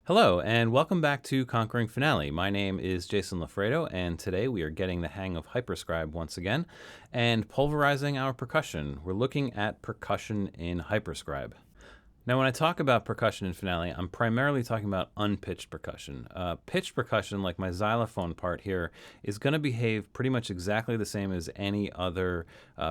Hello, and welcome back to Conquering Finale. My name is Jason Lafredo, and today we are getting the hang of HyperScribe once again and pulverizing our percussion. We're looking at percussion in HyperScribe. Now, when I talk about percussion in Finale, I'm primarily talking about unpitched percussion. Pitched percussion, like my xylophone part here, is going to behave pretty much exactly the same as any other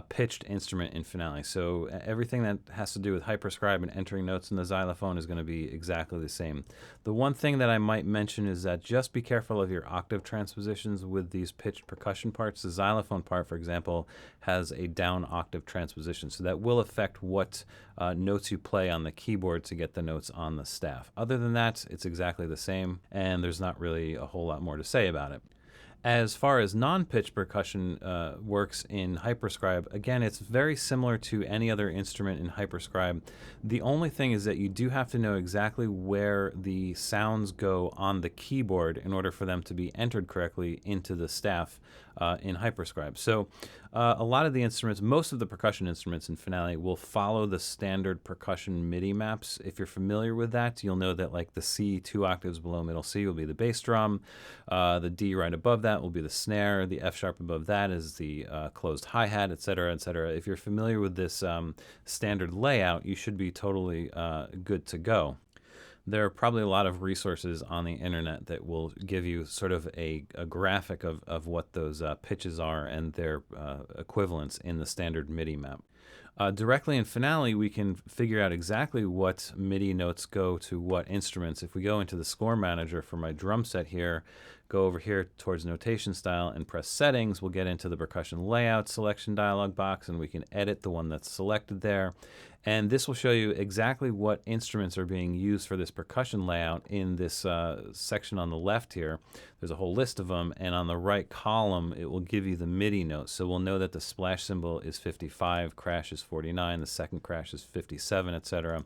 pitched instrument in Finale. So everything that has to do with HyperScribe and entering notes in the xylophone is going to be exactly the same. The one thing that I might mention is that just be careful of your octave transpositions with these pitched percussion parts. The xylophone part, for example, has a down octave transposition, so that will affect what notes you play on the keyboard to get the notes on the staff. Other than that, it's exactly the same, and there's not really a whole lot more to say about it. As far as non-pitch percussion works in HyperScribe, again, it's very similar to any other instrument in HyperScribe. The only thing is that you do have to know exactly where the sounds go on the keyboard in order for them to be entered correctly into the staff in HyperScribe. So a lot of the instruments, most of the percussion instruments in Finale will follow the standard percussion MIDI maps. If you're familiar with that, you'll know that like the C 2 octaves below middle C will be the bass drum, the D right above that will be the snare, the F sharp above that is the closed hi-hat, etc., etc. If you're familiar with this standard layout, you should be totally good to go. There are probably a lot of resources on the internet that will give you sort of a graphic of what those pitches are and their equivalents in the standard MIDI map. Directly in Finale, we can figure out exactly what MIDI notes go to what instruments. If we go into the score manager for my drum set here, go over here towards notation style and press settings, we'll get into the percussion layout selection dialog box and we can edit the one that's selected there. And this will show you exactly what instruments are being used for this percussion layout in this section on the left here. There's a whole list of them, and on the right column, it will give you the MIDI notes. So we'll know that the splash cymbal is 55, crash is 49, the second crash is 57, etc.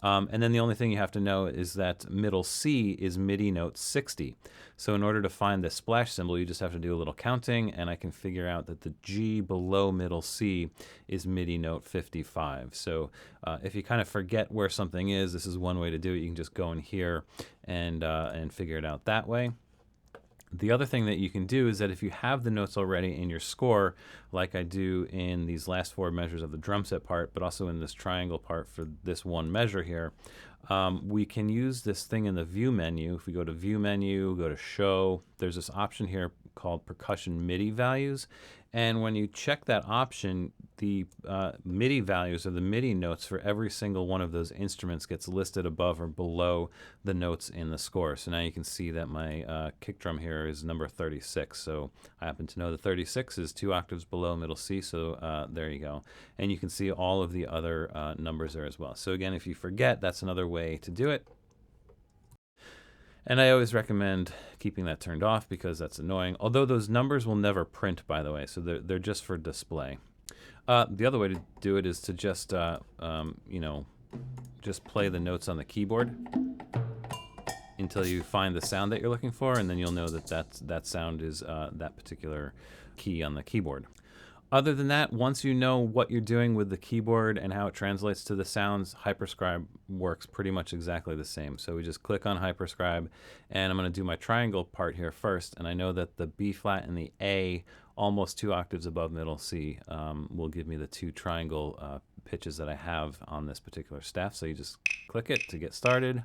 And then the only thing you have to know is that middle C is MIDI note 60. So in order to find the splash cymbal, you just have to do a little counting, and I can figure out that the G below middle C is MIDI note 55. So if you kind of forget where something is, this is one way to do it. You can just go in here and figure it out that way. The other thing that you can do is that if you have the notes already in your score, like I do in these last 4 measures of the drum set part, but also in this triangle part for this one measure here, we can use this thing in the view menu. If we go to view menu, go to show, there's this option here called Percussion MIDI Values. And when you check that option, the MIDI values or the MIDI notes for every single one of those instruments gets listed above or below the notes in the score. So now you can see that my kick drum here is number 36. So I happen to know that 36 is 2 octaves below middle C. So there you go. And you can see all of the other numbers there as well. So again, if you forget, that's another way to do it. And I always recommend keeping that turned off because that's annoying. Although those numbers will never print, by the way, so they're just for display. The other way to do it is to just, just play the notes on the keyboard until you find the sound that you're looking for, and then you'll know that that sound is that particular key on the keyboard. Other than that, once you know what you're doing with the keyboard and how it translates to the sounds, HyperScribe works pretty much exactly the same. So we just click on HyperScribe, and I'm going to do my triangle part here first, and I know that the B flat and the A, almost 2 octaves above middle C, will give me the 2 triangle pitches that I have on this particular staff. So you just click it to get started.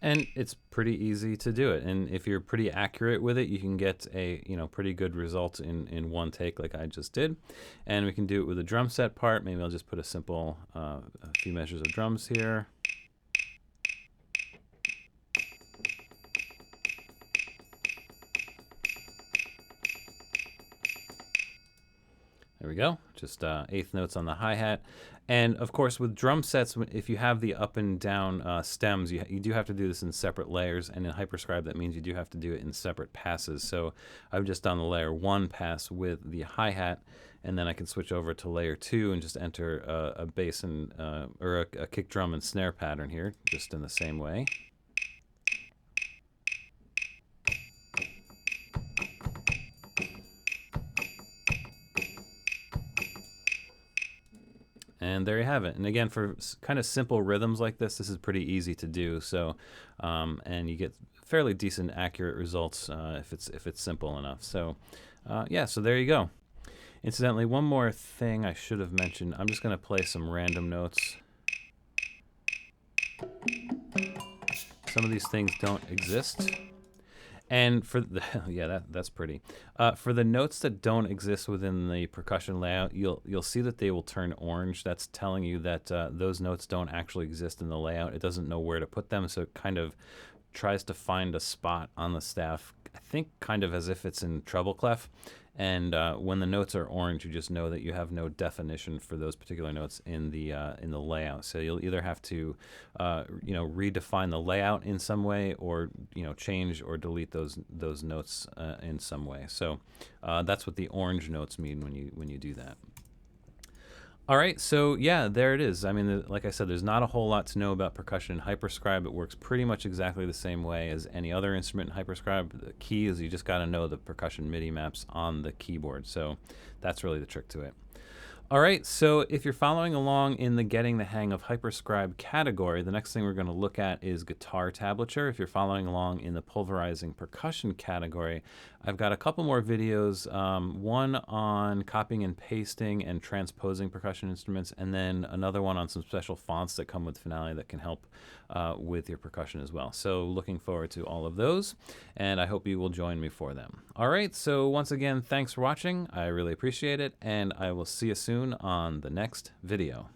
And it's pretty easy to do it. And if you're pretty accurate with it, you can get a pretty good result in one take like I just did. And we can do it with the drum set part. Maybe I'll just put a simple a few measures of drums here. There we go, just eighth notes on the hi-hat. And of course with drum sets, if you have the up and down stems, you do have to do this in separate layers, and in HyperScribe that means you do have to do it in separate passes. So I've just done the layer 1 pass with the hi-hat, and then I can switch over to layer 2 and just enter a bass and or a kick drum and snare pattern here, just in the same way. And there you have it. And again, for kind of simple rhythms like this is pretty easy to do. So, and you get fairly decent, accurate results if it's simple enough. So, yeah. So there you go. Incidentally, one more thing I should have mentioned. I'm just going to play some random notes. Some of these things don't exist. And for the, yeah, that's pretty. For the notes that don't exist within the percussion layout, you'll see that they will turn orange. That's telling you that those notes don't actually exist in the layout. It doesn't know where to put them, so it kind of tries to find a spot on the staff, I think kind of as if it's in treble clef. And when the notes are orange, you just know that you have no definition for those particular notes in the layout. So you'll either have to, redefine the layout in some way, or change or delete those notes in some way. So that's what the orange notes mean when you do that. All right, so yeah, there it is. I mean, like I said, there's not a whole lot to know about percussion in HyperScribe. It works pretty much exactly the same way as any other instrument in HyperScribe. The key is you just got to know the percussion MIDI maps on the keyboard. So that's really the trick to it. All right, so if you're following along in the Getting the Hang of HyperScribe category, the next thing we're going to look at is guitar tablature. If you're following along in the pulverizing percussion category, I've got a couple more videos, one on copying and pasting and transposing percussion instruments, and then another one on some special fonts that come with Finale that can help with your percussion as well. So looking forward to all of those, and I hope you will join me for them. All right, so once again, thanks for watching. I really appreciate it, and I will see you soon on the next video.